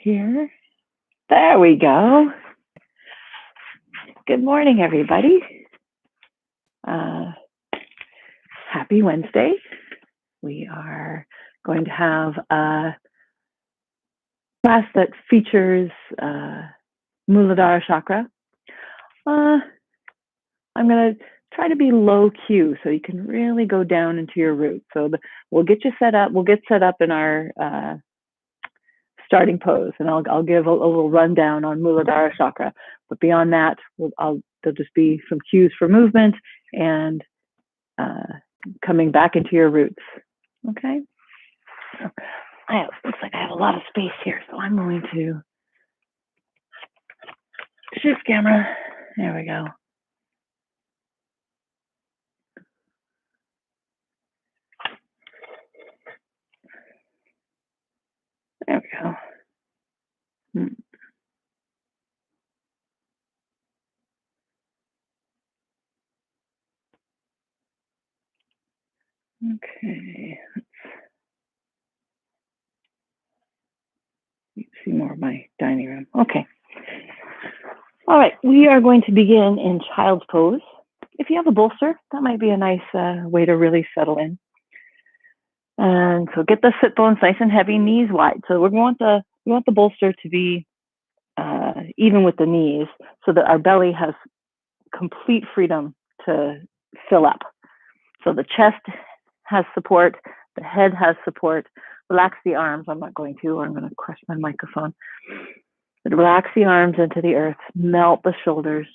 here. There we go. Good morning, everybody. Happy Wednesday. We are going to have a class that features Muladhara chakra. I'm going to try to be low Q so you can really go down into your roots. So we'll get you set up. We'll get set up in our starting pose, and I'll give a little rundown on Muladhara chakra. But beyond that, there'll just be some cues for movement and coming back into your roots. Okay. So looks like I have a lot of space here, so I'm going to shift camera. There we go. There we go. Okay. You can see more of my dining room. Okay. All right. We are going to begin in child's pose. If you have a bolster, that might be a nice way to really settle in. And so get the sit bones nice and heavy, knees wide. So we want the bolster to be even with the knees, so that our belly has complete freedom to fill up. So the chest has support, the head has support. Relax the arms. I'm not going to, or I'm going to crush my microphone. But relax the arms into the earth. Melt the shoulders.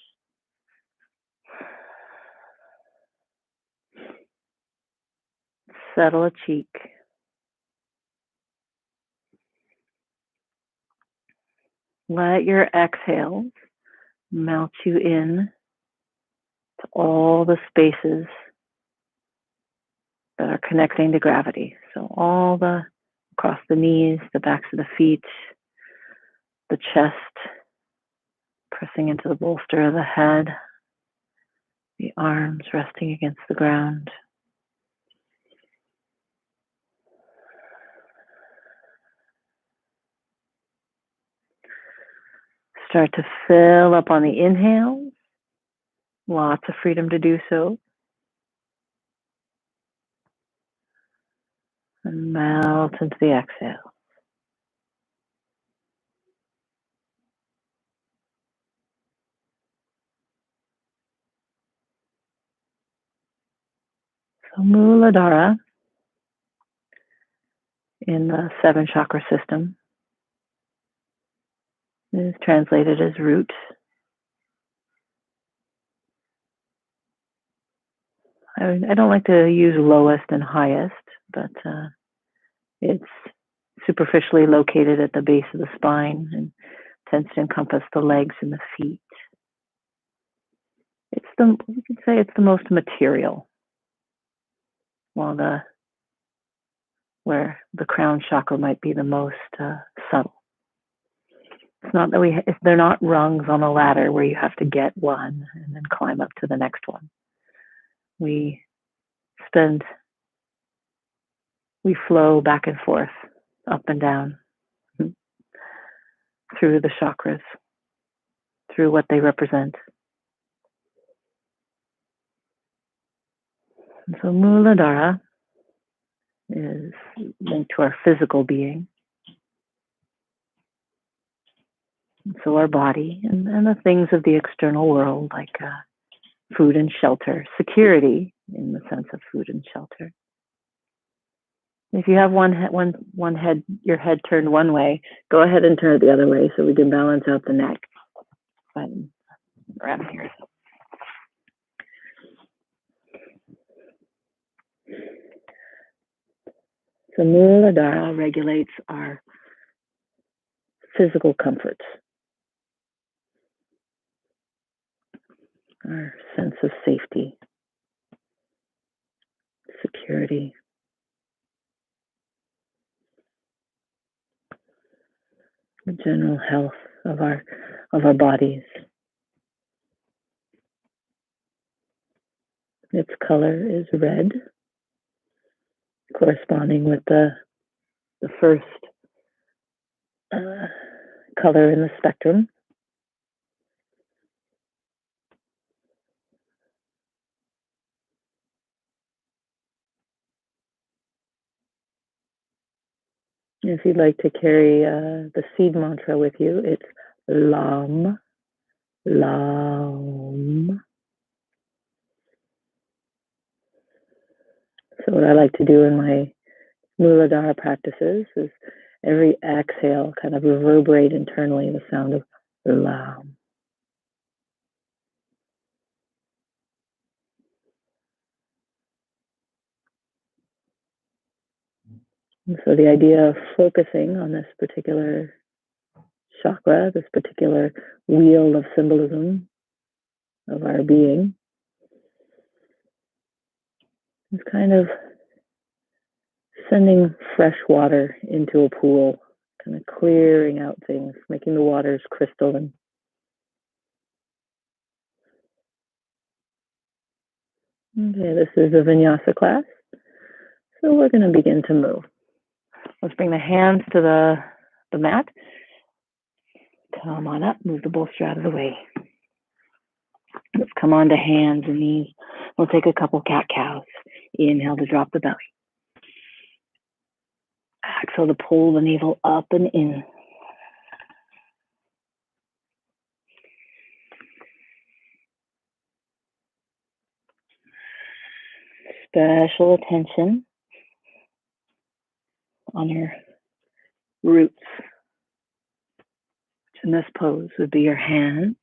Settle a cheek. Let your exhales melt you in to all the spaces that are connecting to gravity. So all across the knees, the backs of the feet, the chest, pressing into the bolster of the head, the arms resting against the ground. Start to fill up on the inhale. Lots of freedom to do so. And melt into the exhale. So Muladhara in the 7 chakra system is translated as root. I don't like to use lowest and highest, but it's superficially located at the base of the spine and tends to encompass the legs and the feet. You could say it's the most material, while where the crown chakra might be the most subtle. It's not that they're not rungs on a ladder where you have to get one and then climb up to the next one. We flow back and forth, up and down, through the chakras, through what they represent. And so Muladhara is linked to our physical being. And so our body and the things of the external world, like food and shelter, security in the sense of food and shelter. If you have your head turned one way, go ahead and turn it the other way so we can balance out the neck. Around here. So Muladhara regulates our physical comforts, our sense of safety, security, the general health of our bodies. Its color is red, corresponding with the first color in the spectrum. If you'd like to carry the seed mantra with you, it's Lam, Lam. So what I like to do in my Muladhara practices is every exhale kind of reverberate internally the sound of Lam. And so the idea of focusing on this particular chakra, this particular wheel of symbolism of our being, is kind of sending fresh water into a pool, kind of clearing out things, making the waters crystalline. Okay, this is a vinyasa class, so we're going to begin to move. Let's bring the hands to the mat. Come on up, move the bolster out of the way. Let's come on to hands and knees. We'll take a couple cat-cows. Inhale to drop the belly. Exhale to pull the navel up and in. Special attention on your roots, which in this pose would be your hands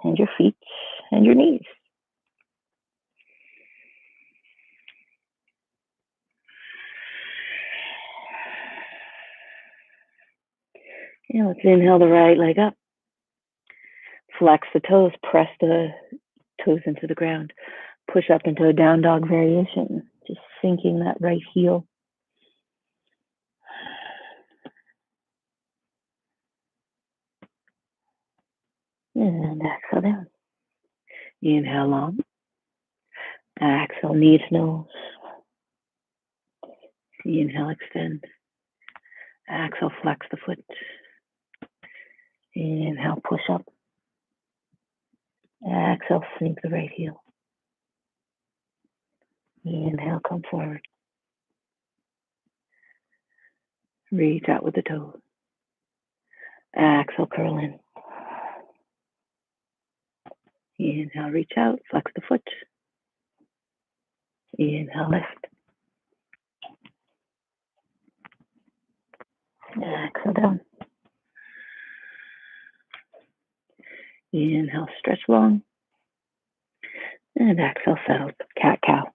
and your feet and your knees. And let's inhale the right leg up. Flex the toes, press the toes into the ground. Push up into a down dog variation, just sinking that right heel. And exhale down. Inhale long. Exhale, knee to nose. Inhale, extend. Exhale, flex the foot. Inhale, push up. Exhale, sink the right heel. Inhale, come forward. Reach out with the toes. Exhale, curl in. Inhale, reach out, flex the foot. Inhale, lift. Exhale, down. Inhale, stretch long. And exhale, settle, cat-cow.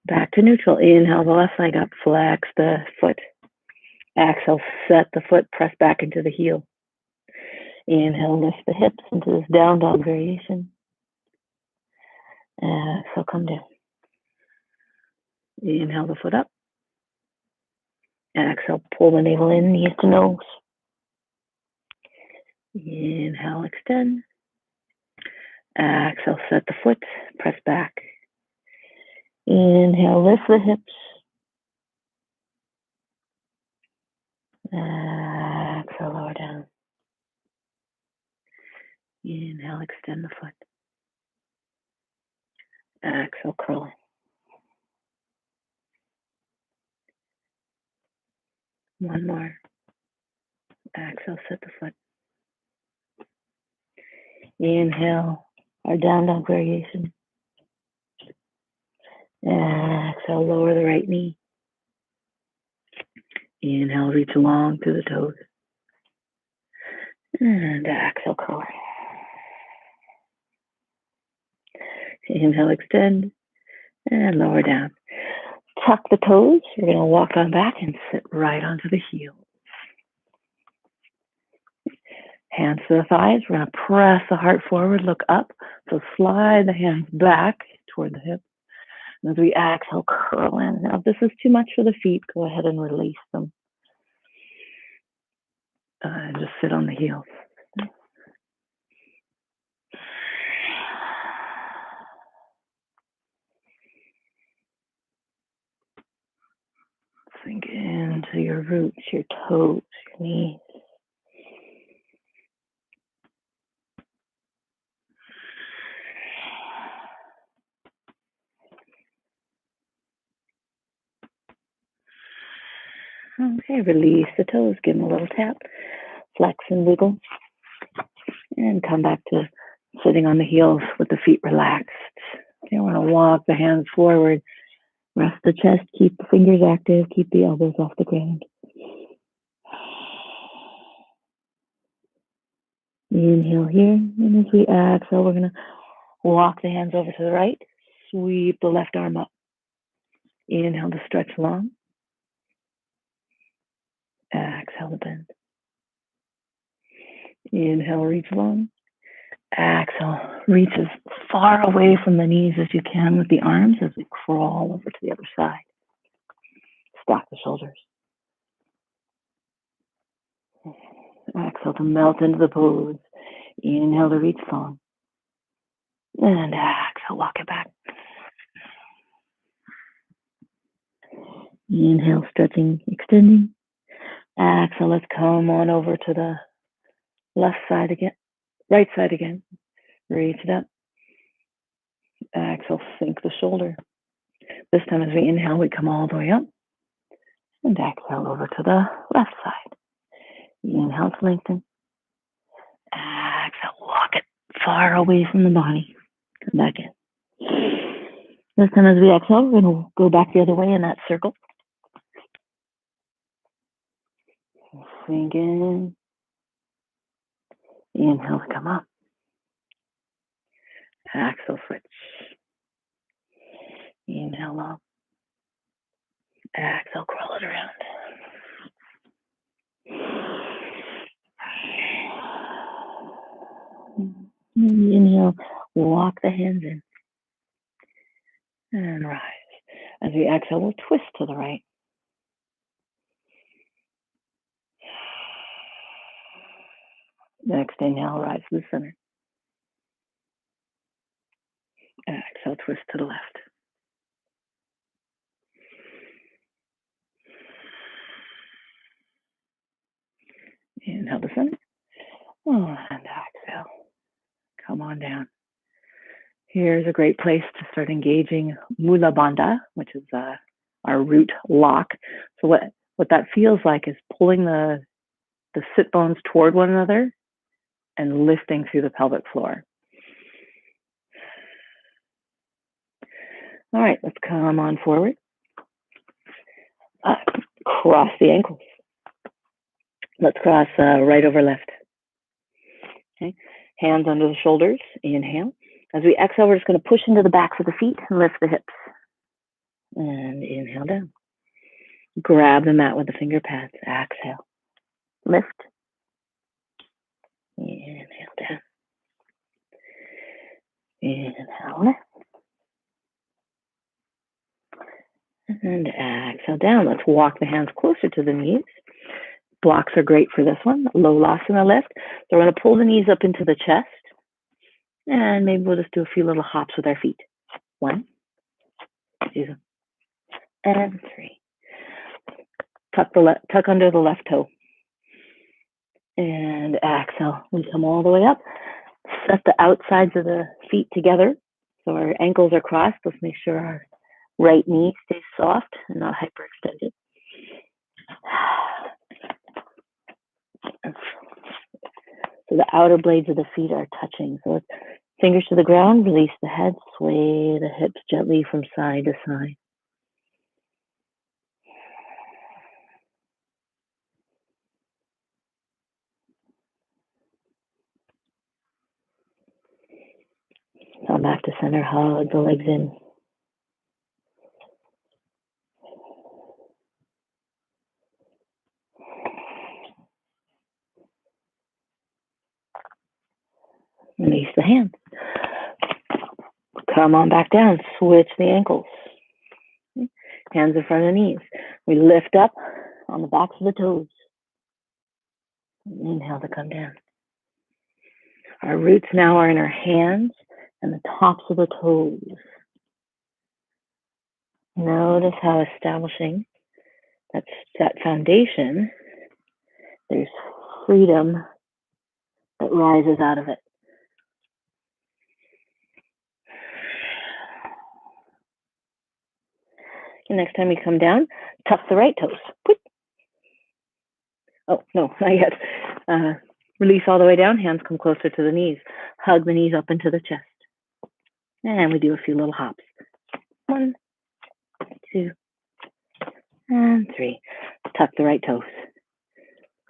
Back to neutral. Inhale the left leg up, flex the foot. Exhale, set the foot, press back into the heel. Inhale, lift the hips into this down dog variation. Exhale, come down. Inhale the foot up. Exhale, pull the navel in, knees to nose. Inhale, extend. Exhale, set the foot, press back. Inhale, lift the hips. Exhale, lower down. Inhale, extend the foot. Exhale, curl in. One more. Exhale, set the foot. Inhale, our down dog variation. Exhale, lower the right knee. Inhale, reach along to the toes. And exhale, curl. Inhale, extend. And lower down. Tuck the toes. You're going to walk on back and sit right onto the heel. Hands to the thighs. We're going to press the heart forward, look up. So slide the hands back toward the hip. And as we exhale, curl in. Now, if this is too much for the feet, go ahead and release them. And just sit on the heels. Sink into your roots, your toes, your knees. Okay, release the toes, give them a little tap, flex and wiggle, and come back to sitting on the heels with the feet relaxed. You want to walk the hands forward, rest the chest, keep the fingers active, keep the elbows off the ground. Inhale here, and as we exhale, we're going to walk the hands over to the right, sweep the left arm up. Inhale to stretch long. Exhale to bend. Inhale, reach long. Exhale, reach as far away from the knees as you can with the arms as we crawl over to the other side. Stack the shoulders. Exhale to melt into the pose. Inhale to reach long. And exhale, walk it back. Inhale, stretching, extending. Exhale, let's come on over to the left side again, right side again. Reach it up. Exhale, sink the shoulder. This time as we inhale, we come all the way up. And exhale over to the left side. Inhale to lengthen. Exhale, walk it far away from the body. Come back in. This time as we exhale, we're going to go back the other way in that circle. Sink in. Inhale to come up. Exhale, switch. Inhale up. Exhale, crawl it around. Inhale, walk the hands in. And rise. As we exhale, we'll twist to the right. Next inhale, rise to the center. Exhale, twist to the left. Inhale to center. And exhale. Come on down. Here's a great place to start engaging Muladhara, which is our root lock. So what that feels like is pulling the sit bones toward one another and lifting through the pelvic floor. All right, let's come on forward. Cross the ankles. Let's cross right over left. Okay, hands under the shoulders. Inhale. As we exhale, we're just going to push into the backs of the feet and lift the hips. And inhale down. Grab the mat with the finger pads. Exhale. Lift. Inhale down. Inhale lift. And exhale down. Let's walk the hands closer to the knees. Blocks are great for this one. Lolasana lift. So we're going to pull the knees up into the chest. And maybe we'll just do a few little hops with our feet. 1, 2, and 3. Tuck under the left toe. And exhale. We come all the way up. Set the outsides of the feet together. So our ankles are crossed. Let's make sure our right knee stays soft and not hyperextended. So the outer blades of the feet are touching. So fingers to the ground, release the head, sway the hips gently from side to side. Come back to center, hug the legs in. Release the hands. Come on back down, switch the ankles. Hands in front of the knees. We lift up on the backs of the toes. Inhale to come down. Our roots now are in our hands and the tops of the toes. Notice how establishing That's that foundation. There's freedom that rises out of it. And next time you come down, tuck the right toes. Oh, no, not yet. Release all the way down, hands come closer to the knees. Hug the knees up into the chest. And we do a few little hops. 1, 2, and 3. Tuck the right toes.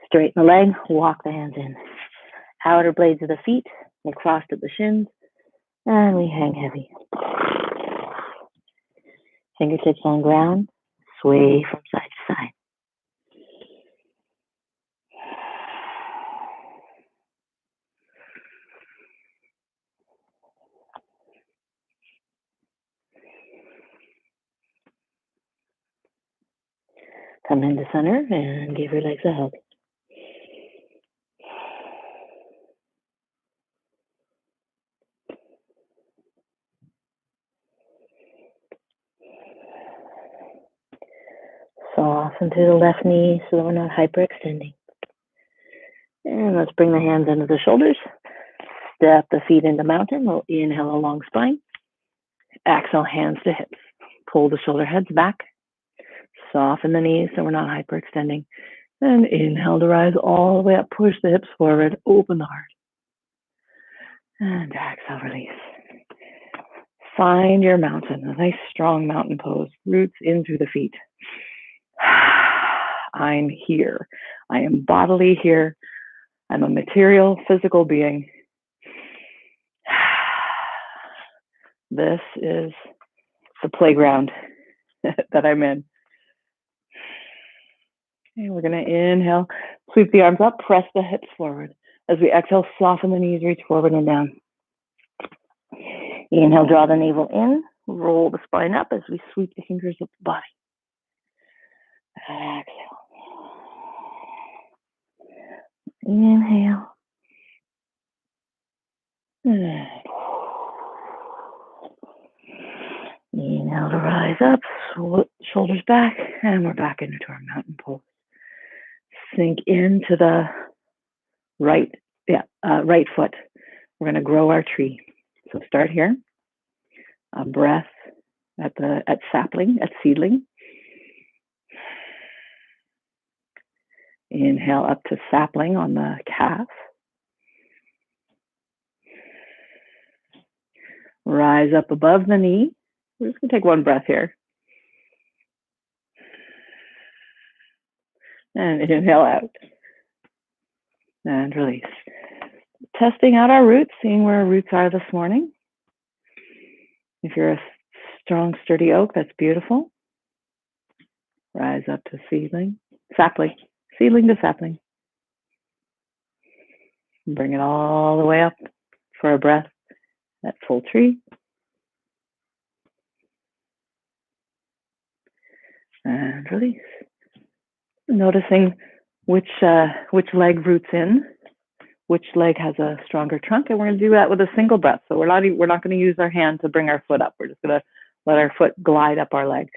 Straighten the leg, walk the hands in. Outer blades of the feet, they crossed at the shins, and we hang heavy. Fingertips on ground, sway from side to side. Come into center and give your legs a hug. Soften through the left knee so that we're not hyperextending. And let's bring the hands under the shoulders. Step the feet into mountain. We'll inhale a long spine. Exhale, hands to hips. Pull the shoulder heads back. Soften the knees so we're not hyperextending. And inhale to rise all the way up. Push the hips forward. Open the heart. And exhale, release. Find your mountain, a nice strong mountain pose. Roots in through the feet. I'm here. I am bodily here. I'm a material, physical being. This is the playground that I'm in. Okay, we're going to inhale, sweep the arms up, press the hips forward. As we exhale, soften the knees, reach forward and down. Inhale, draw the navel in, roll the spine up as we sweep the fingers up the body. Exhale. Inhale. Inhale to rise up, shoulders back, and we're back into our mountain pose. Sink into the right foot. We're going to grow our tree. So start here. A breath at seedling. Inhale up to sapling on the calf. Rise up above the knee. We're just going to take one breath here. And inhale out. And release. Testing out our roots, seeing where our roots are this morning. If you're a strong, sturdy oak, that's beautiful. Rise up to sapling, seedling to sapling. Bring it all the way up for a breath at full tree. And release. Noticing which leg roots in, which leg has a stronger trunk, and we're going to do that with a single breath. So we're not going to use our hand to bring our foot up. We're just going to let our foot glide up our leg.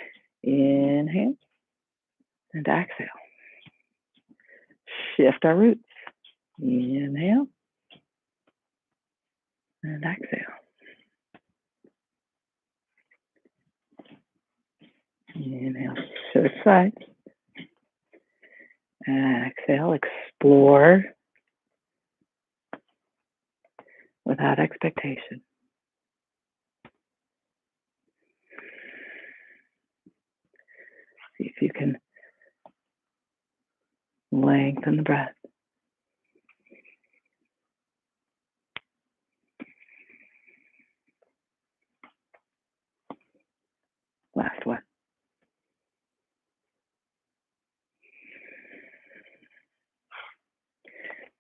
Inhale and exhale. Shift our roots. Inhale and exhale. Inhale, shift sides. Exhale, explore without expectation. See if you can lengthen the breath. Last one.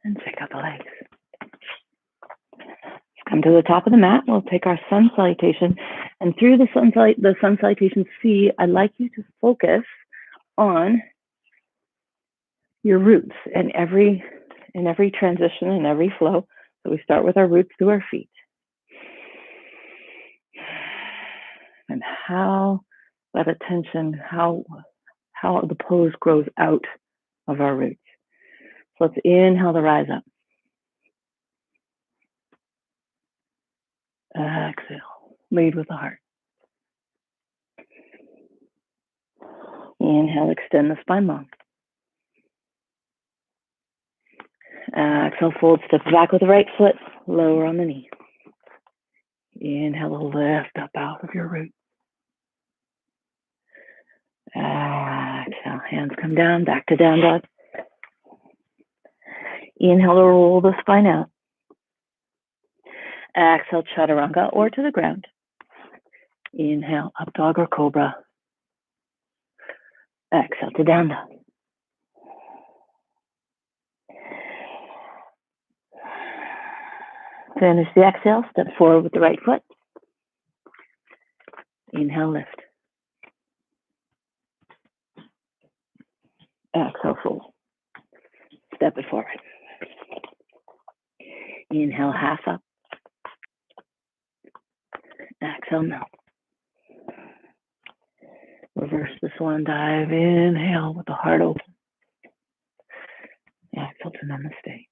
And shake out the legs. Come to the top of the mat. We'll take our sun salutation. And through the sun salutation C, I'd like you to focus on your roots and every transition and every flow. So we start with our roots through our feet. And how that attention, how how the pose grows out of our roots. So let's inhale to rise up. Exhale, lead with the heart. Inhale, extend the spine long. Exhale, fold, step back with the right foot, lower on the knee. Inhale, lift up out of your root. Exhale, hands come down, back to down dog. Inhale to roll the spine out. Exhale, chaturanga or to the ground. Inhale, up dog or cobra. Exhale to down dog. Finish the exhale, step forward with the right foot. Inhale, lift. Exhale, fold. Step it forward. Inhale, half up. Exhale, melt. Reverse the swan dive. Inhale with the heart open. Exhale to namaste.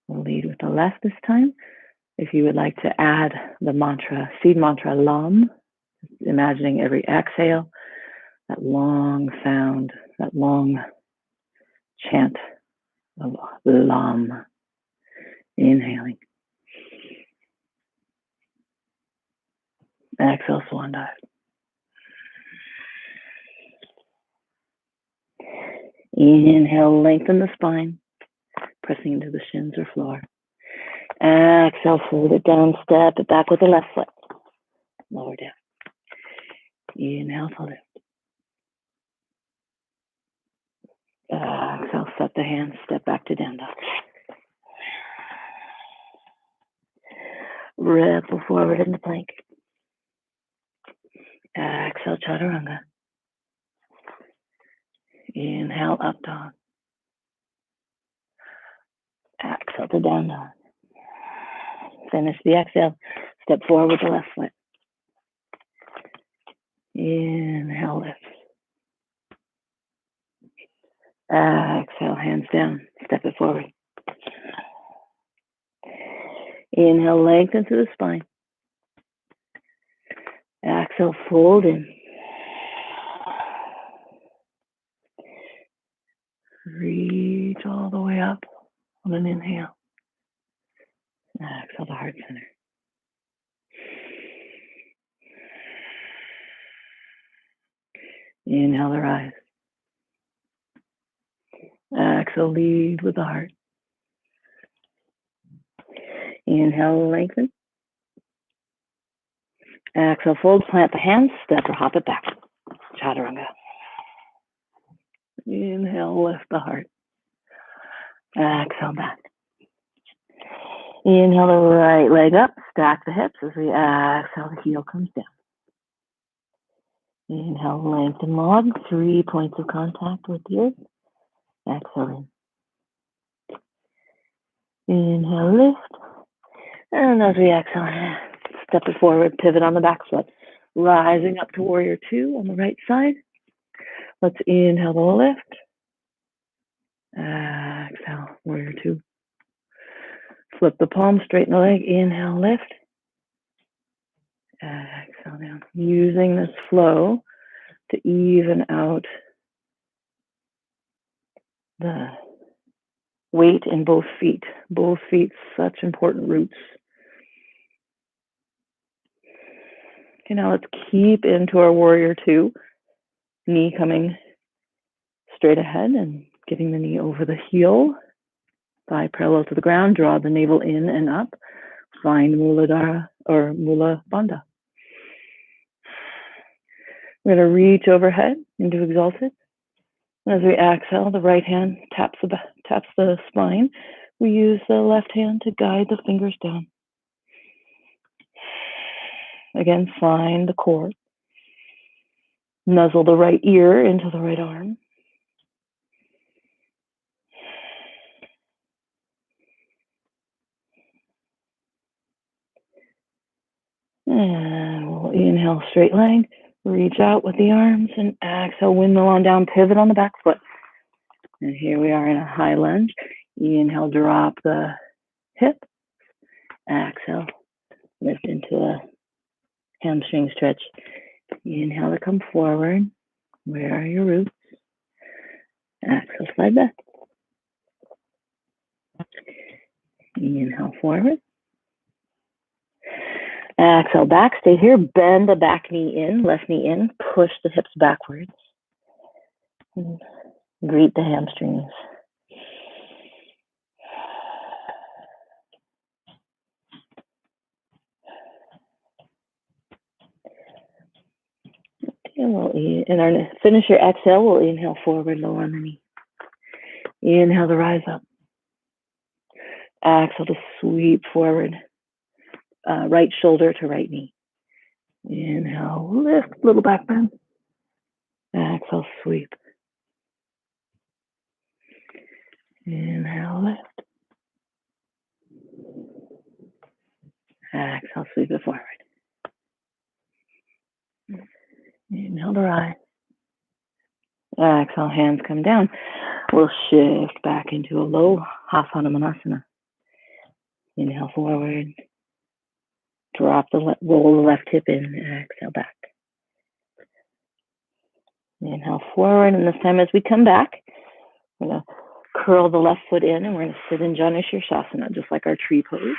We'll lead with the left this time. If you would like to add the mantra, seed mantra Lam, imagining every exhale, that long sound, that long chant of Lam. Inhaling. Exhale, swan dive. Inhale, lengthen the spine, pressing into the shins or floor. Exhale, fold it down, step it back with the left foot. Lower down. Inhale to lift. Exhale, set the hands, step back to down dog. Ripple forward into plank. Exhale, chaturanga. Inhale, up dog. Exhale to down dog. Finish the exhale. Step forward with the left foot. Inhale, lift. Exhale, hands down. Step it forward. Inhale, lengthen through the spine. Exhale, fold in. Reach all the way up on an inhale. Exhale to heart center. Inhale to rise. Exhale, lead with the heart. Inhale, lengthen. Exhale, fold, plant the hands, step or hop it back. Chaturanga. Inhale, lift the heart. Exhale, back. Inhale the right leg up, stack the hips as we exhale, the heel comes down. Inhale, lengthen log, 3 points of contact with the earth. Exhale in. Inhale, lift. And as we exhale, step it forward, pivot on the back foot. Rising up to warrior two on the right side. Let's inhale the lift. Exhale, warrior two. Flip the palm, straighten the leg. Inhale, lift. Exhale down. Using this flow to even out the weight in both feet. Both feet, such important roots. Okay, now let's keep into our warrior two. Knee coming straight ahead and getting the knee over the heel. Thigh parallel to the ground. Draw the navel in and up. Find Muladhara or Mula Bandha. We're going to reach overhead into exalted. As we exhale, the right hand taps the spine. We use the left hand to guide the fingers down. Again, find the core. Nuzzle the right ear into the right arm. And we'll inhale, straight leg. Reach out with the arms and exhale, windmill on down, pivot on the back foot. And here we are in a high lunge. Inhale, drop the hip. Exhale, lift into a hamstring stretch. Inhale to come forward. Where are your roots? Exhale, slide back. Inhale, forward. Exhale, back. Stay here. Bend the back knee in, left knee in. Push the hips backwards. And greet the hamstrings. And we'll finish your exhale. We'll inhale forward, low on the knee. Inhale to rise up. Exhale to sweep forward. Right shoulder to right knee. Inhale, lift, little back bend. Exhale, sweep. Inhale, lift. Exhale, sweep it forward. Inhale to rise. Exhale, hands come down. We'll shift back into a low Hanumanasana. Inhale forward. Drop roll the left hip in. Exhale back. Inhale forward, and this time as we come back, we're going to curl the left foot in, and we're going to sit in Janu Shirshasana, just like our tree pose.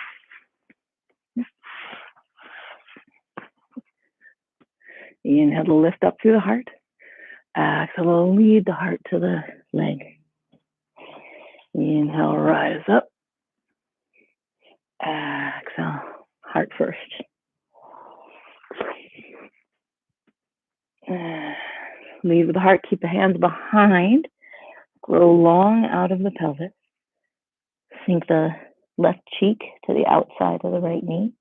Inhale to lift up through the heart. Exhale, lead the heart to the leg. Inhale, rise up. Exhale, heart first. Lead with the heart, keep the hands behind. Grow long out of the pelvis. Sink the left cheek to the outside of the right knee.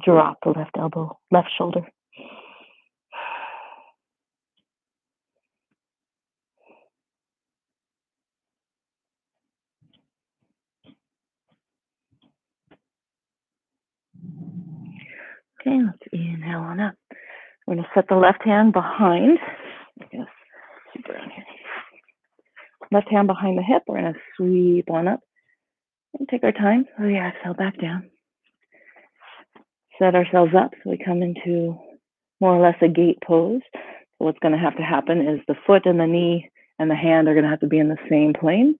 Drop the left elbow, left shoulder. Okay, let's inhale on up. We're going to set the left hand behind. I'm going to sweep around here. Left hand behind the hip. We're going to sweep on up and take our time. So we exhale back down. Set ourselves up so we come into more or less a gate pose. So what's going to have to happen is the foot and the knee and the hand are going to have to be in the same plane.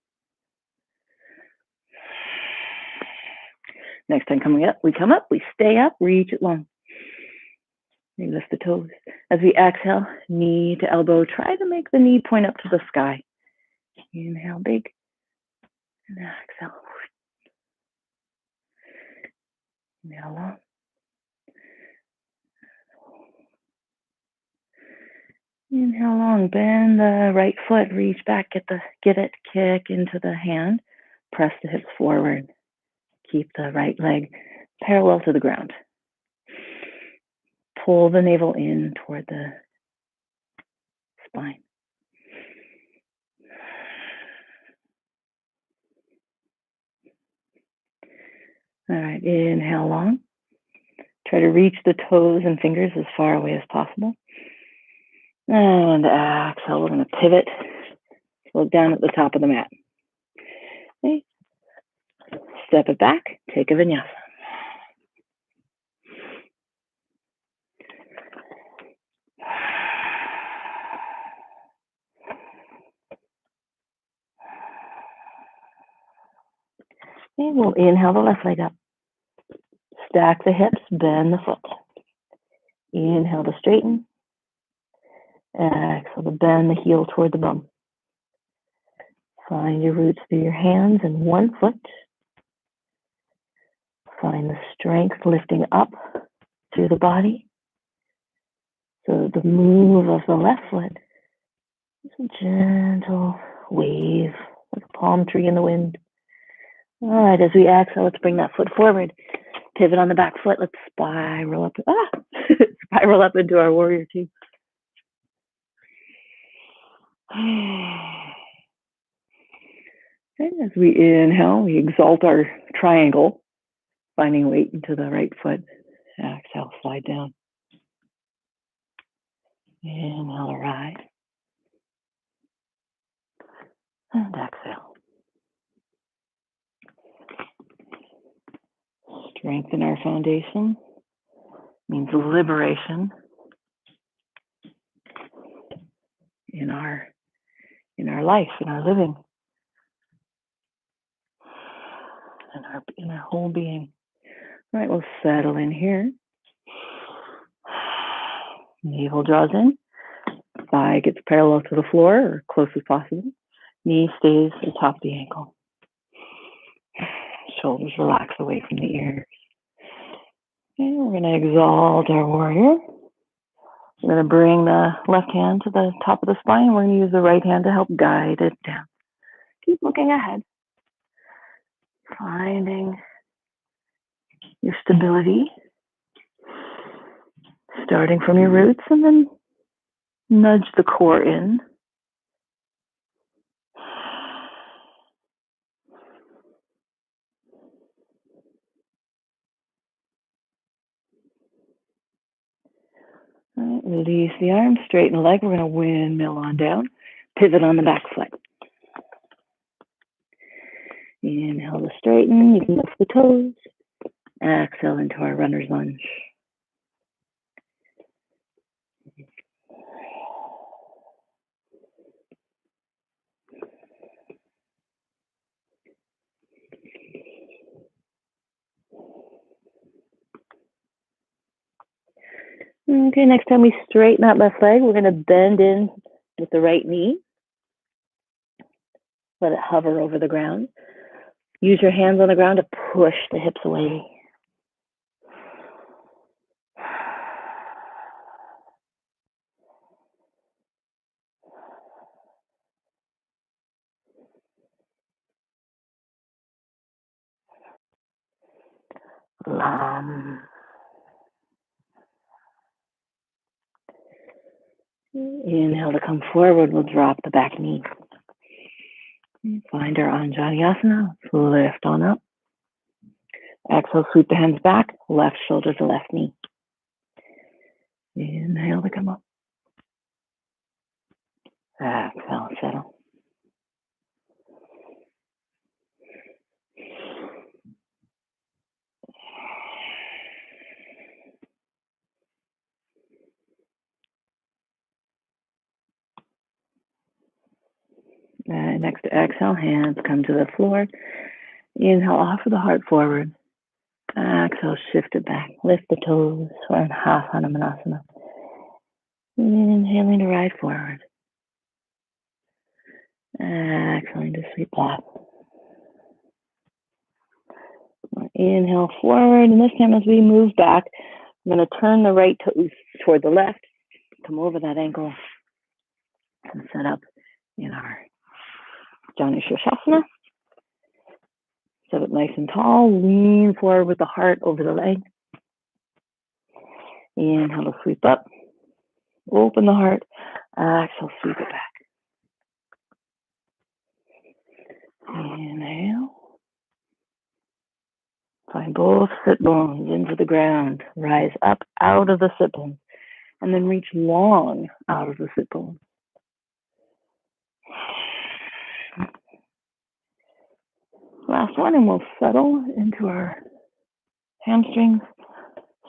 Next time we come up, we stay up, reach it long. We lift the toes. As we exhale, knee to elbow, try to make the knee point up to the sky. Inhale big, and exhale. Inhale long. Inhale long, bend the right foot, reach back, get it, kick into the hand, press the hips forward. Keep the right leg parallel to the ground. Pull the navel in toward the spine. All right, inhale long. Try to reach the toes and fingers as far away as possible. And exhale, we're going to pivot. Look down at the top of the mat. Okay. Step it back, take a vinyasa. Okay, we'll inhale the left leg up. Stack the hips, bend the foot. Inhale to straighten. Exhale to bend the heel toward the bum. Find your roots through your hands and one foot. Find the strength lifting up through the body. So the move of the left foot is a gentle wave, like a palm tree in the wind. All right, as we exhale, let's bring that foot forward. Pivot on the back foot. Let's spiral up. Spiral up into our warrior two. And as we inhale, we exalt our triangle, finding weight into the right foot. Exhale, slide down. Inhale to rise. And exhale. Strengthen our foundation. Means liberation in our life, in our living, in our whole being. All right, we'll settle in here. Navel draws in. Thigh gets parallel to the floor or close as possible. Knee stays atop the ankle. Shoulders relax away from the ears. Okay, we're going to exalt our warrior. We're going to bring the left hand to the top of the spine. We're going to use the right hand to help guide it down. Keep looking ahead. Finding your stability. Starting from your roots and then nudge the core in. All right, release the arms, straighten the leg. We're going to windmill on down. Pivot on the back foot. Inhale to straighten. You can lift the toes. Exhale into our runner's lunge. Okay, next time we straighten that left leg, we're going to bend in with the right knee. Let it hover over the ground. Use your hands on the ground to push the hips away. Inhale to come forward. We'll drop the back knee. Find our Anjaneyasana. Lift on up. Exhale, sweep the hands back. Left shoulder to left knee. Inhale to come up. Exhale, settle. Next to exhale, hands come to the floor. Inhale, offer the heart forward. Exhale, shift it back. Lift the toes. We're in half Hanumanasana. Inhaling to ride forward. Exhaling to sweep back. Inhale forward, and this time as we move back, I'm going to turn the right toes toward the left, come over that ankle, and set up in our shavasana. Set it nice and tall, lean forward with the heart over the leg. Inhale to sweep up, open the heart, exhale, sweep it back. Inhale. Find both sit bones into the ground. Rise up out of the sit bones. And then reach long out of the sit bones. Last one, and we'll settle into our hamstrings.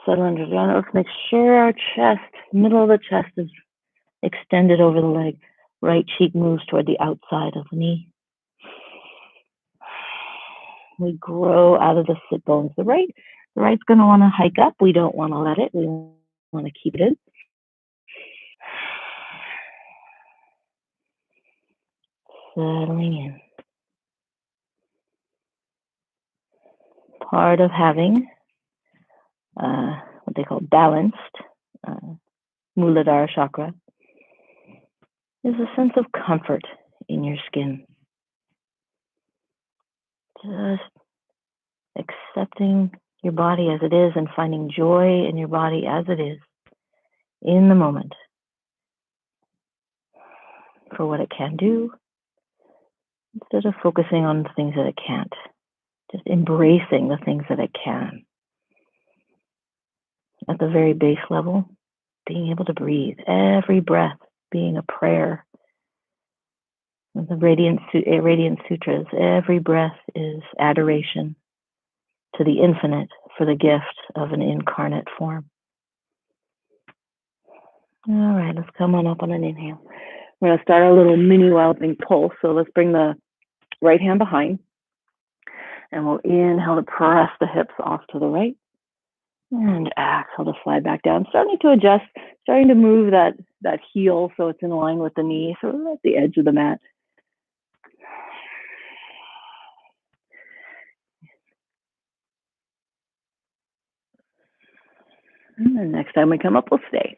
Settle into the ground. Let's make sure our chest, middle of the chest is extended over the leg. Right cheek moves toward the outside of the knee. We grow out of the sit bones. The right's going to want to hike up. We don't want to let it. We want to keep it in. Settling in. Part of having what they call balanced Muladhara chakra is a sense of comfort in your skin. Just accepting your body as it is and finding joy in your body as it is in the moment for what it can do instead of focusing on the things that it can't. Just embracing the things that it can. At the very base level, being able to breathe, every breath being a prayer. The Radiant Sutras, every breath is adoration to the infinite for the gift of an incarnate form. All right, let's come on up on an inhale. We're going to start our little mini wild thing pulse. So let's bring the right hand behind. And we'll inhale to press the hips off to the right. And exhale to slide back down. Starting to adjust, starting to move that heel so it's in line with the knee. So we're at the edge of the mat. And then next time we come up, we'll stay.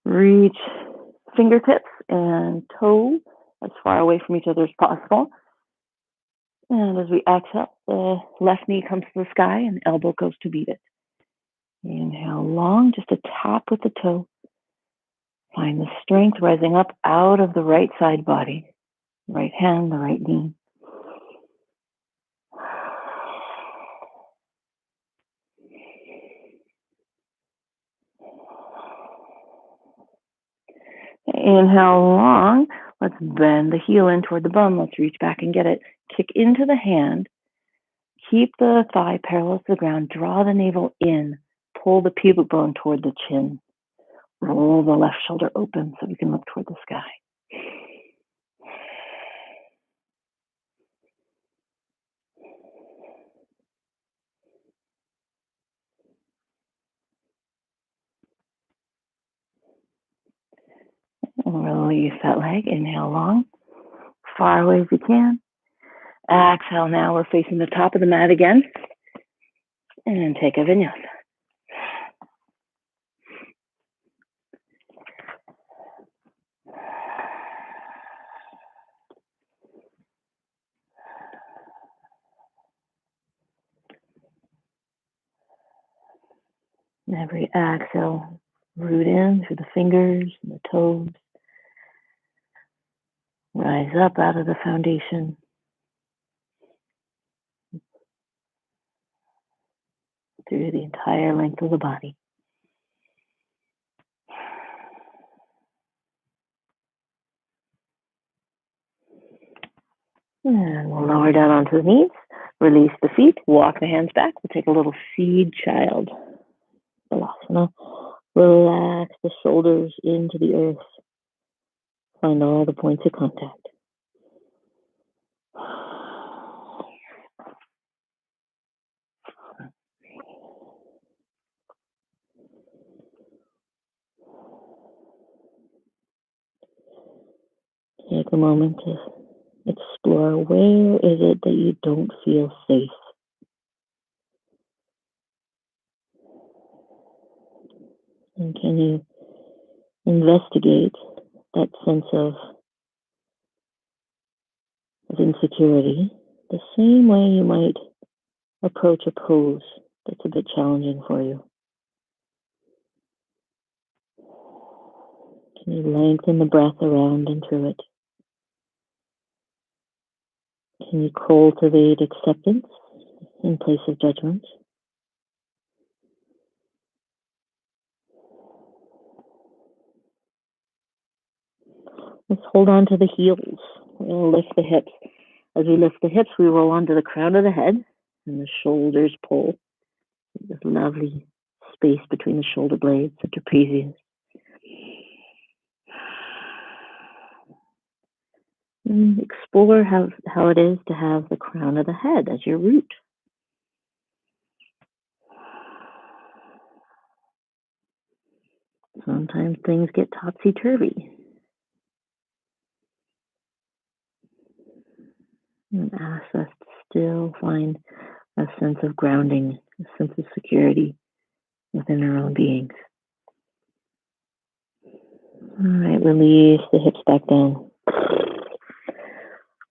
Reach fingertips and toe as far away from each other as possible. And as we exhale, the left knee comes to the sky and the elbow goes to beat it. Inhale long, just a tap with the toe. Find the strength rising up out of the right side body. Right hand, the right knee. Inhale long. Let's bend the heel in toward the bum. Let's reach back and get it. Kick into the hand. Keep the thigh parallel to the ground. Draw the navel in. Pull the pubic bone toward the chin. Roll the left shoulder open so we can look toward the sky. Release that leg. Inhale long. Far away as you can. Exhale now. We're facing the top of the mat again. And take a vinyasa. Every exhale, root in through the fingers and the toes. Rise up out of the foundation. Through the entire length of the body. And we'll lower down onto the knees. Release the feet. Walk the hands back. We'll take a little seed child. Savasana. Relax the shoulders into the earth. Find all the points of contact. Take a moment to explore where is it that you don't feel safe. And can you investigate that sense of insecurity the same way you might approach a pose that's a bit challenging for you? Can you lengthen the breath around and through it? Can you cultivate acceptance in place of judgment? Let's hold on to the heels. We're going to lift the hips. As we lift the hips, we roll onto the crown of the head and the shoulders pull. This lovely space between the shoulder blades, the trapezius. And explore how it is to have the crown of the head as your root. Sometimes things get topsy-turvy. And ask us to still find a sense of grounding, a sense of security within our own beings. All right, release the hips back down.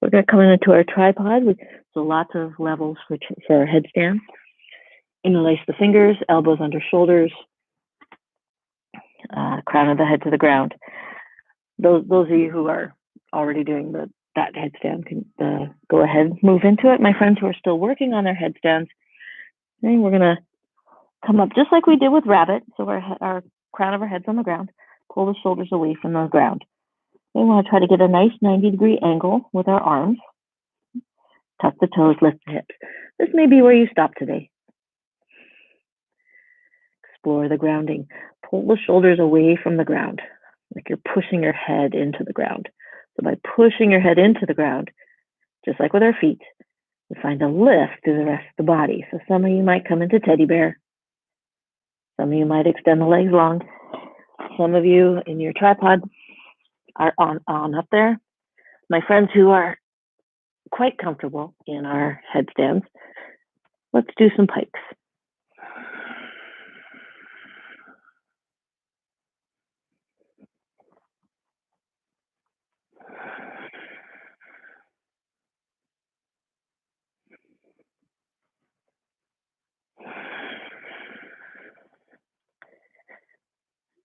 We're going to come into our tripod. So lots of levels for our headstand. Interlace the fingers, elbows under shoulders, crown of the head to the ground. Those of you who are already doing that headstand can go ahead and move into it. My friends who are still working on their headstands, and we're going to come up just like we did with rabbit. So our crown of our heads on the ground. Pull the shoulders away from the ground. We want to try to get a nice 90-degree angle with our arms. Tuck the toes, lift the hips. This may be where you stop today. Explore the grounding. Pull the shoulders away from the ground, like you're pushing your head into the ground. So by pushing your head into the ground, just like with our feet, we find a lift through the rest of the body. So some of you might come into teddy bear. Some of you might extend the legs long. Some of you in your tripod are on up there. My friends who are quite comfortable in our headstands, let's do some pikes.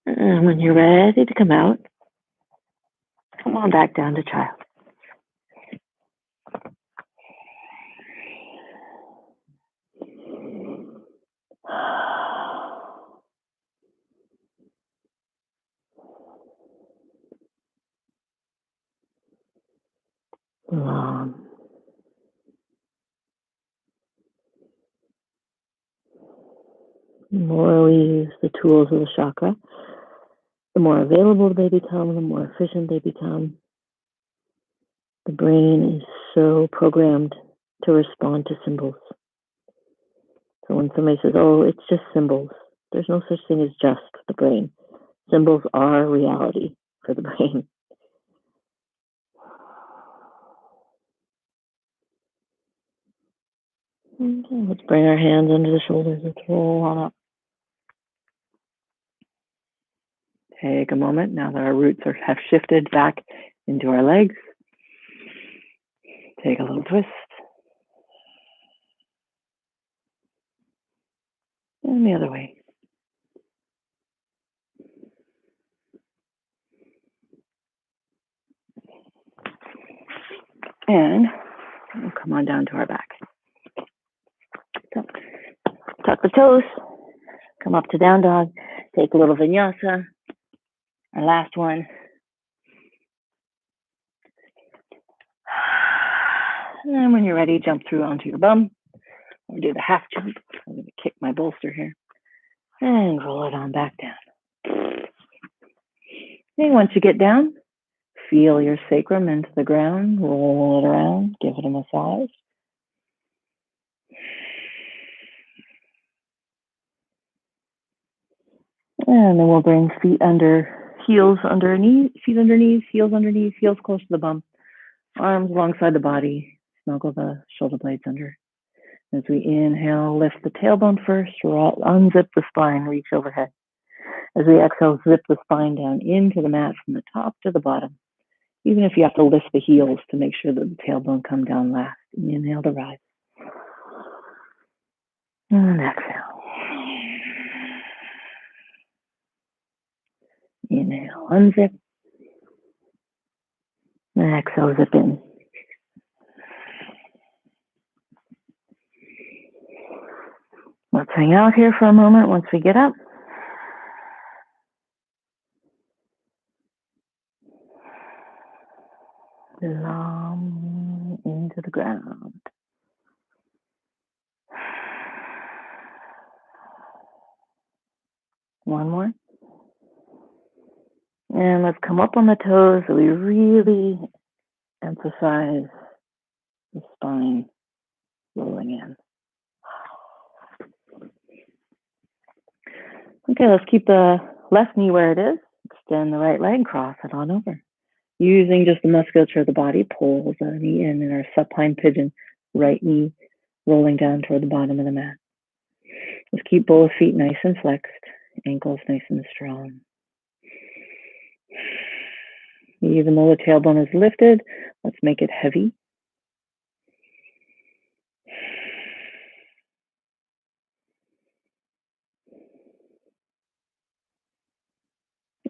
And when you're ready to come out, come on back down to child. Long. The more we use the tools of the chakra, the more available they become, the more efficient they become. The brain is so programmed to respond to symbols. So when somebody says, oh, it's just symbols, there's no such thing as just the brain. Symbols are reality for the brain. Okay, let's bring our hands under the shoulders. Let's roll on up. Take a moment now that our roots have shifted back into our legs. Take a little twist. And the other way. And we'll come on down to our back. So, tuck the toes. Come up to down dog. Take a little vinyasa. Our last one. And then when you're ready, jump through onto your bum. Or do the half jump. I'm going to kick my bolster here. And roll it on back down. And once you get down, feel your sacrum into the ground. Roll it around. Give it a massage. And then we'll bring feet under, heels under knees, feet under knees, heels under knees, heels close to the bum. Arms alongside the body. Snuggle the shoulder blades under. As we inhale, lift the tailbone first, unzip the spine, reach overhead. As we exhale, zip the spine down into the mat from the top to the bottom. Even if you have to lift the heels to make sure that the tailbone come down last. And inhale to rise. And exhale. Inhale, unzip. And exhale, zip in. Let's hang out here for a moment once we get up. Long into the ground. One more. And let's come up on the toes so we really emphasize the spine rolling in. Okay, let's keep the left knee where it is. Extend the right leg, cross it on over. Using just the musculature of the body, pull the knee in our supine pigeon, right knee rolling down toward the bottom of the mat. Let's keep both feet nice and flexed, ankles nice and strong. Even though the tailbone is lifted, let's make it heavy.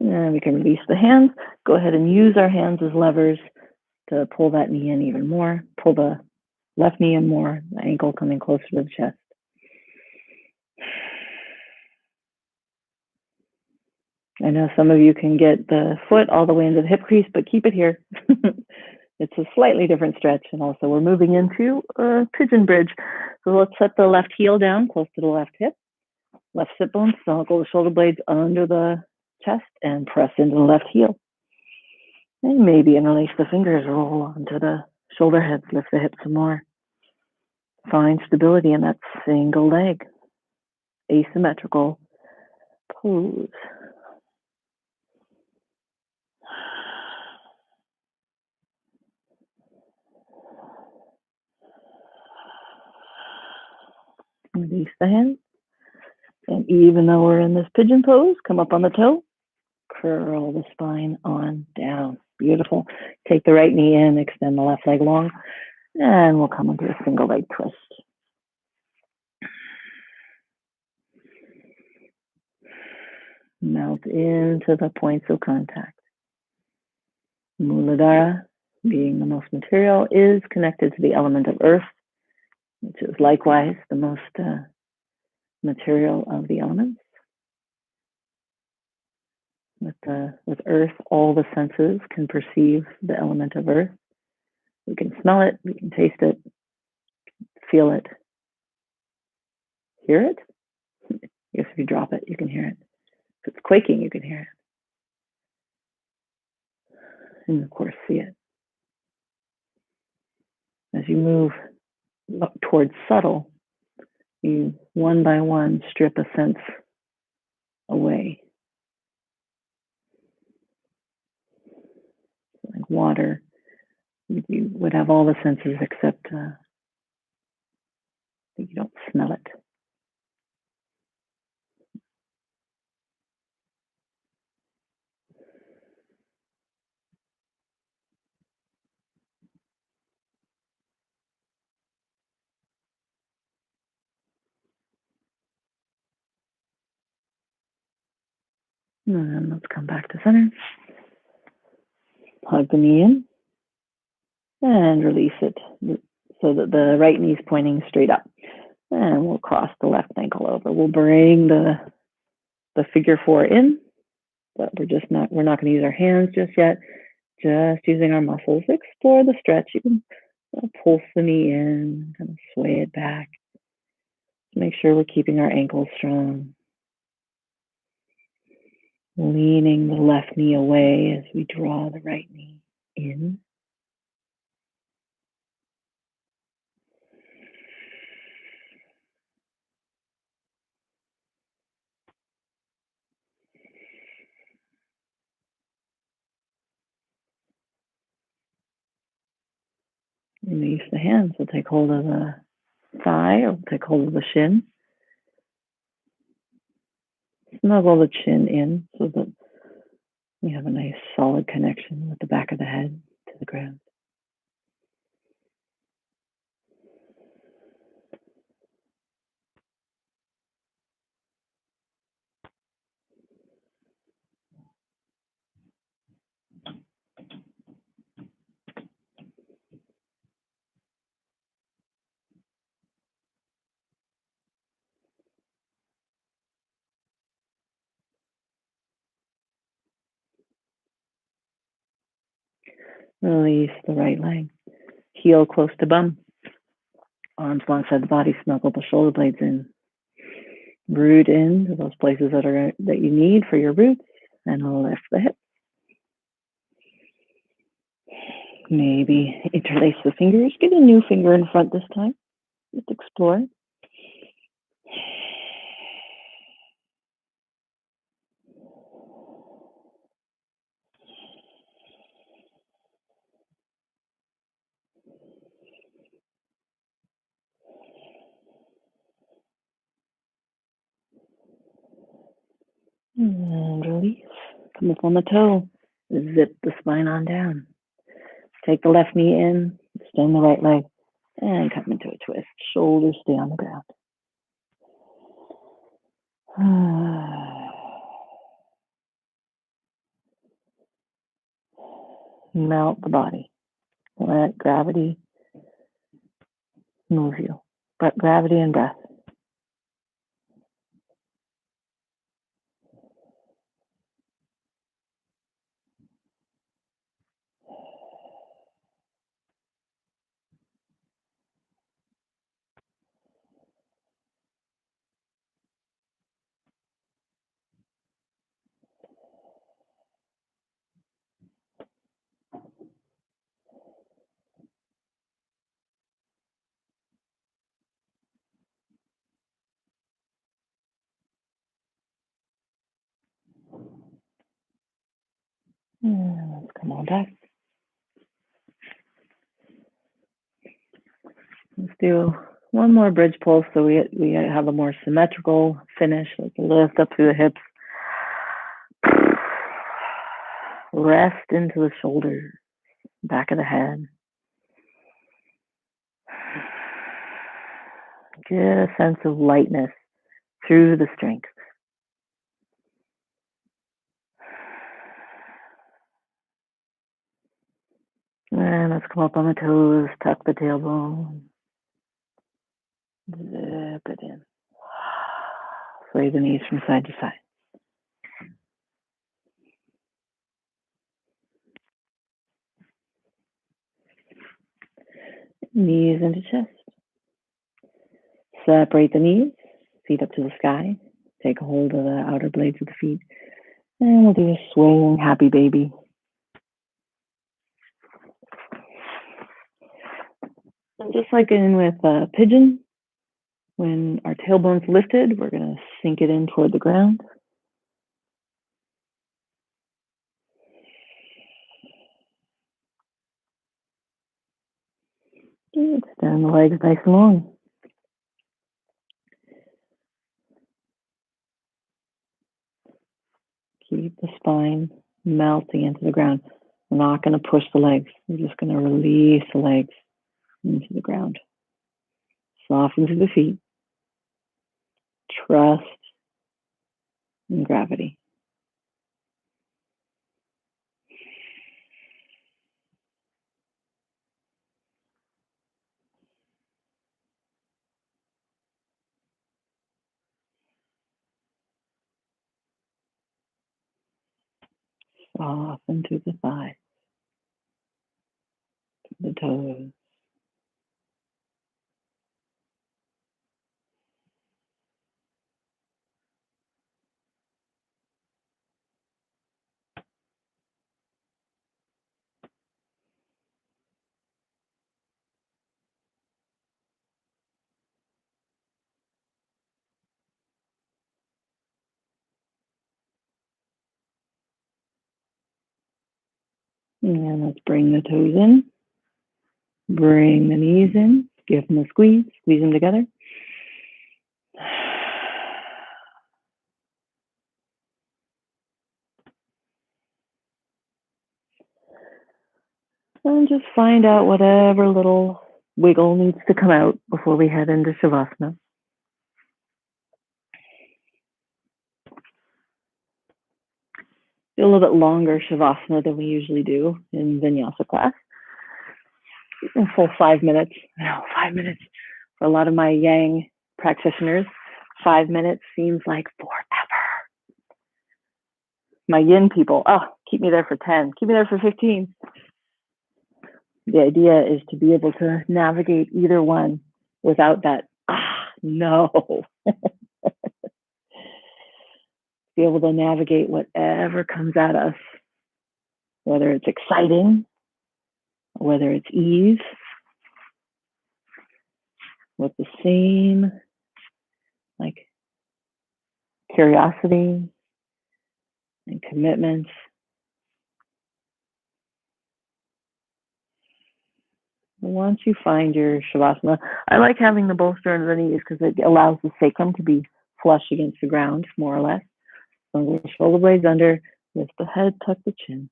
And we can release the hands. Go ahead and use our hands as levers to pull that knee in even more. Pull the left knee in more, the ankle coming closer to the chest. I know some of you can get the foot all the way into the hip crease, but keep it here. It's a slightly different stretch. And also we're moving into a pigeon bridge. So let's set the left heel down close to the left hip. Left sit bone, snuggle the shoulder blades under the chest and press into the left heel. And maybe interlace the fingers, roll onto the shoulder heads, lift the hips some more. Find stability in that single leg. Asymmetrical pose. Release the hands. And even though we're in this pigeon pose, come up on the toe, curl the spine on down. Beautiful. Take the right knee in, extend the left leg long, and we'll come into a single leg twist. Melt into the points of contact. Muladhara, being the most material, is connected to the element of earth, which is likewise the most material of the elements. With earth, all the senses can perceive the element of earth. We can smell it, we can taste it, feel it, hear it. If you drop it, you can hear it. If it's quaking, you can hear it. And of course, see it. As you move towards subtle, you one by one strip a sense away. Like water, you would have all the senses except that you don't smell it. And let's come back to center. Hug the knee in and release it so that the right knee is pointing straight up. And we'll cross the left ankle over. We'll bring the figure four in, but we're not going to use our hands just yet. Just using our muscles. Explore the stretch. You can pulse the knee in, kind of sway it back. Make sure we're keeping our ankles strong. Leaning the left knee away as we draw the right knee in. Release the hands. We'll take hold of the thigh or we'll take hold of the shin. Snuggle the chin in so that we have a nice solid connection with the back of the head to the ground. Release the right leg. Heel close to bum. Arms alongside the body. Snuggle the shoulder blades in. Root into those places that you need for your roots, and lift the hips. Maybe interlace the fingers. Get a new finger in front this time. Just explore. And release. Come up on the toe. Zip the spine on down. Take the left knee in. Extend the right leg. And come into a twist. Shoulders stay on the ground. Melt the body. Let gravity move you. But gravity and breath. Let's come on back. Let's do one more bridge pulse so we have a more symmetrical finish. Like lift up through the hips. Rest into the shoulders, back of the head. Get a sense of lightness through the strength. And let's come up on the toes, tuck the tailbone. Zip it in. Sway the knees from side to side. Knees into chest. Separate the knees, feet up to the sky. Take a hold of the outer blades of the feet. And we'll do a swaying happy baby. And just like in with pigeon, when our tailbone's lifted, we're going to sink it in toward the ground. Extend the legs nice and long. Keep the spine melting into the ground. We're not going to push the legs. We're just going to release the legs into the ground. Soften through the feet. Trust in gravity. Soften through the thighs, the toes. And let's bring the toes in. Bring the knees in. Give them a squeeze. Squeeze them together. And just find out whatever little wiggle needs to come out before we head into Shavasana. Do a little bit longer Shavasana than we usually do in vinyasa class. A full 5 minutes. I know, 5 minutes. For a lot of my yang practitioners, 5 minutes seems like forever. My yin people, oh, keep me there for 10. Keep me there for 15. The idea is to be able to navigate either one without that, no. Be able to navigate whatever comes at us, whether it's exciting, whether it's ease, with the same like curiosity and commitment. Once you find your Shavasana, I like having the bolster under the knees because it allows the sacrum to be flush against the ground, more or less. So the shoulder blades under, lift the head, tuck the chin.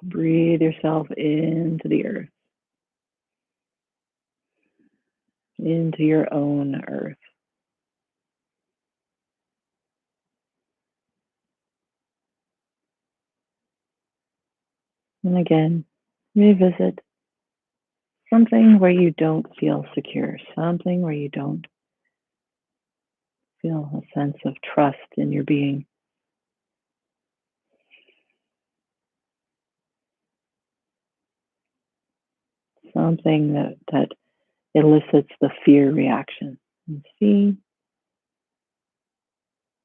Breathe yourself into the earth, into your own earth. And again, revisit something where you don't feel secure, something where you don't feel a sense of trust in your being. Something that elicits the fear reaction. And see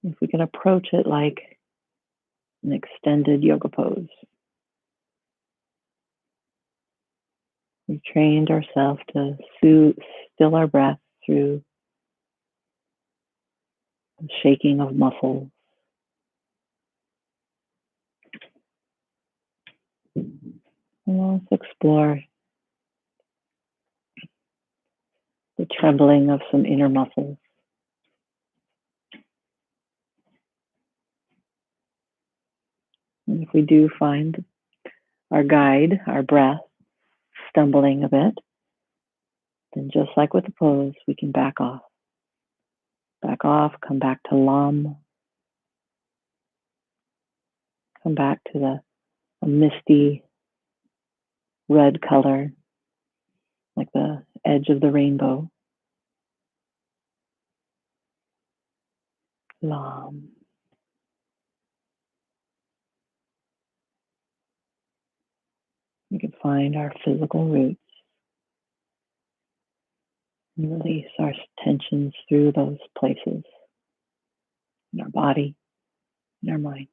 if we can approach it like an extended yoga pose. trained ourselves to still our breath through the shaking of muscles. And let's explore the trembling of some inner muscles. And if we do find our guide, our breath, stumbling a bit, then just like with the pose, we can back off. Back off, come back to Lam. Come back to a misty red color, like the edge of the rainbow. Lam. We can find our physical roots and release our tensions through those places in our body, in our mind.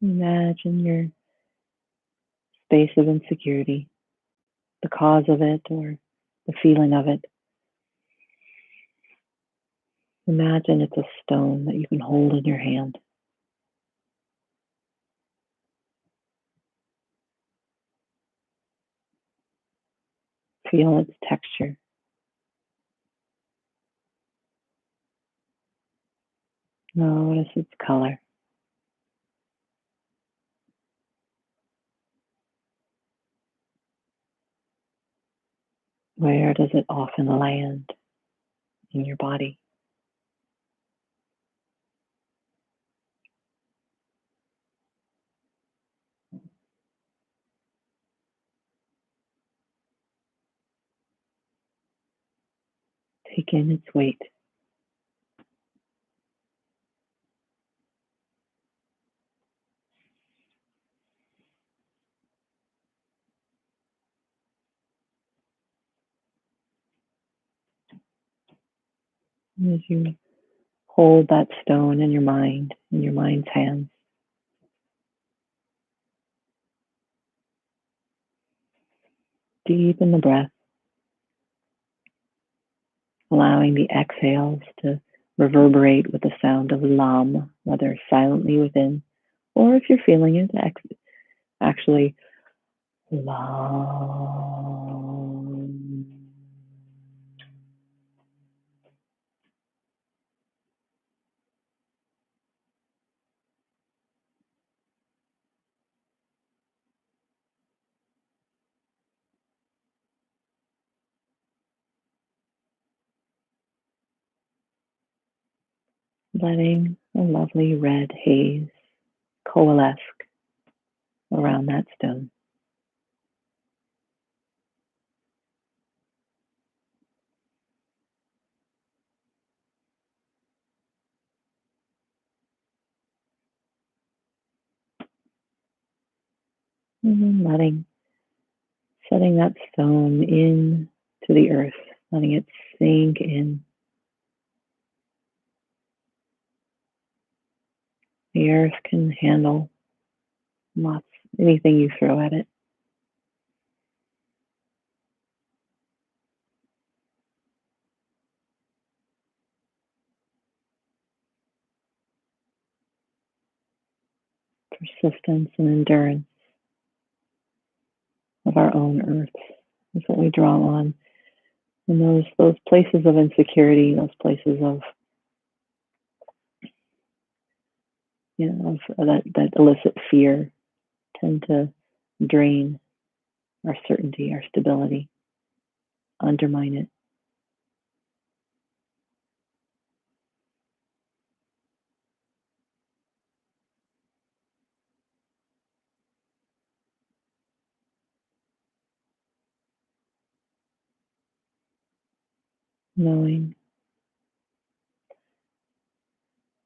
Imagine your space of insecurity, the cause of it or the feeling of it. Imagine it's a stone that you can hold in your hand. Feel its texture. Notice its color. Where does it often land in your body? Take in its weight. As you hold that stone in your mind's hands, deepen the breath, allowing the exhales to reverberate with the sound of Lam, whether silently within, or if you're feeling it, actually Lam. Letting a lovely red haze coalesce around that stone. And then setting that stone in to the earth, letting it sink in. The earth can handle lots anything you throw at it. Persistence and endurance of our own earth is what we draw on. And those places of insecurity, those places of, that elicit fear, tend to drain our certainty, our stability, undermine it. Knowing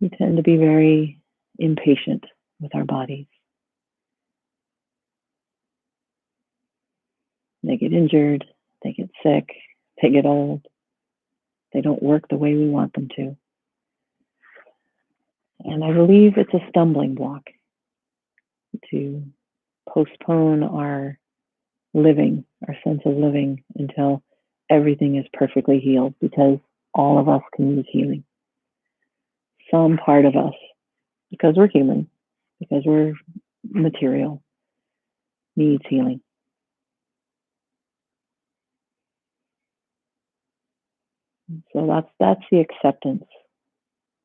we tend to be very impatient with our bodies. They get injured, they get sick, they get old, they don't work the way we want them to. And I believe it's a stumbling block to postpone our living, our sense of living, until everything is perfectly healed, because all of us can use healing. Some part of us, because we're human, because we're material, needs healing. So that's the acceptance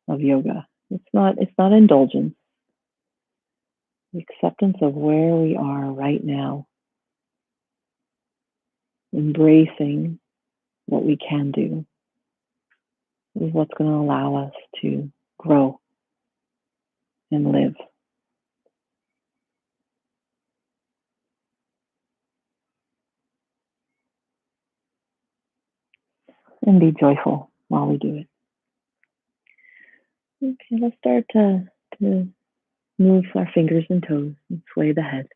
of yoga. It's not indulgence. The acceptance of where we are right now, embracing what we can do, is what's going to allow us to grow and live. And be joyful while we do it. Okay, let's start to move our fingers and toes and sway the head.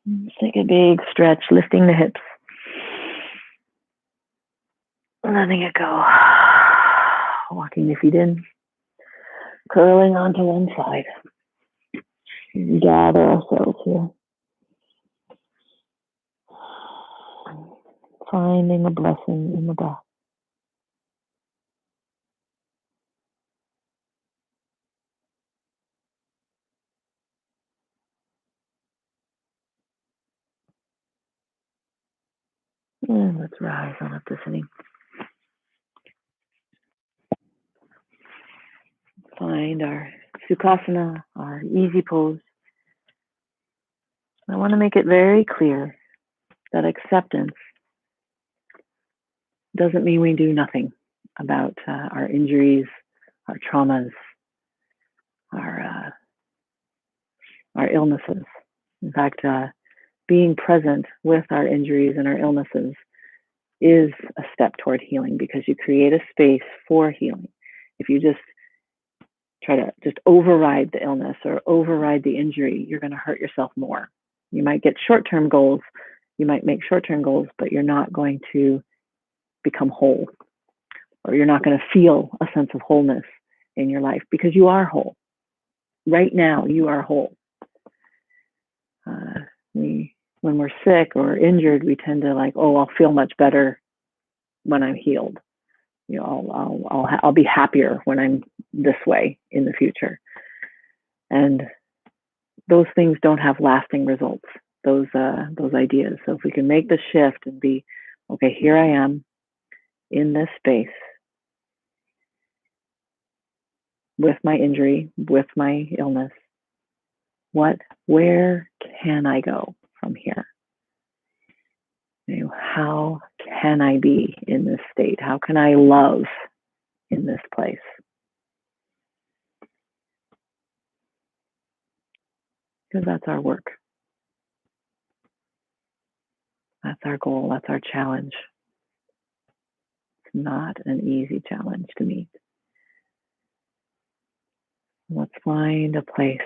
Let's take a big stretch, lifting the hips. Letting it go. Walking the feet in. Curling onto one side. Gather ourselves here. Finding a blessing in the breath. And let's rise on up to sitting. Find our Sukhasana, our easy pose. I want to make it very clear that acceptance doesn't mean we do nothing about our injuries, our traumas, our illnesses. In fact, being present with our injuries and our illnesses is a step toward healing, because you create a space for healing. If you just try to just override the illness or override the injury, you're going to hurt yourself more. You might get short-term goals, you might make short-term goals, but you're not going to become whole, or you're not going to feel a sense of wholeness in your life, because you are whole. Right now, you are whole. When we're sick or injured, we tend to I'll feel much better when I'm healed. I'll be happier when I'm this way in the future. And those things don't have lasting results, those ideas. So if we can make the shift and be, okay, here I am in this space with my injury, with my illness, where can I go from here? How can I be in this state? How can I love in this place? Because that's our work. That's our goal. That's our challenge. It's not an easy challenge to meet. Let's find a place,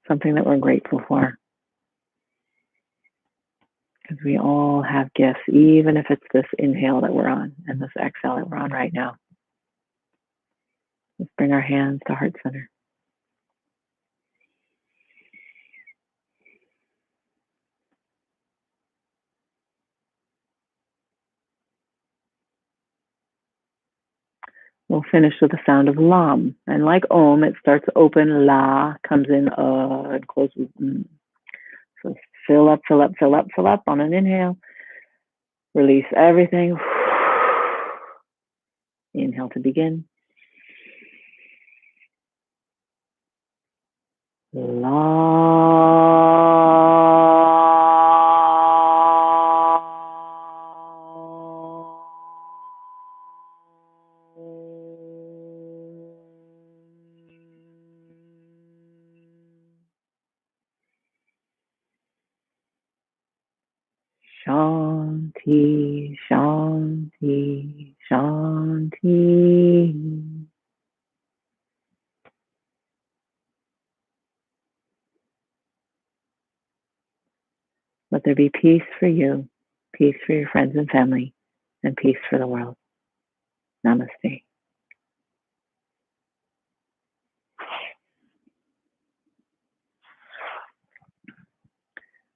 something that we're grateful for. Because we all have gifts, even if it's this inhale that we're on and this exhale that we're on right now. Let's bring our hands to heart center. We'll finish with the sound of lam. And like om, it starts open, la comes in, and closes. So fill up, fill up, fill up, fill up on an inhale. Release everything. Inhale to begin. Shanti, Shanti, Shanti. Let there be peace for you, peace for your friends and family, and peace for the world. Namaste.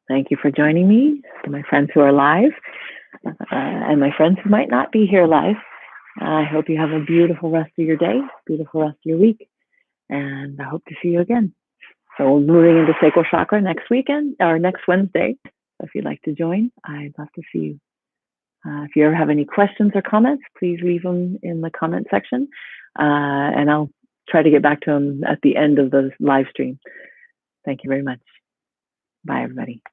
Thank you for joining me, to my friends who are live, and my friends who might not be here live. I hope you have a beautiful rest of your day, beautiful rest of your week, and I hope to see you again. So we're moving into Sacral Chakra next weekend, or next Wednesday. So if you'd like to join, I'd love to see you. If you ever have any questions or comments, please leave them in the comment section, and I'll try to get back to them at the end of the live stream. Thank you very much. Bye, everybody.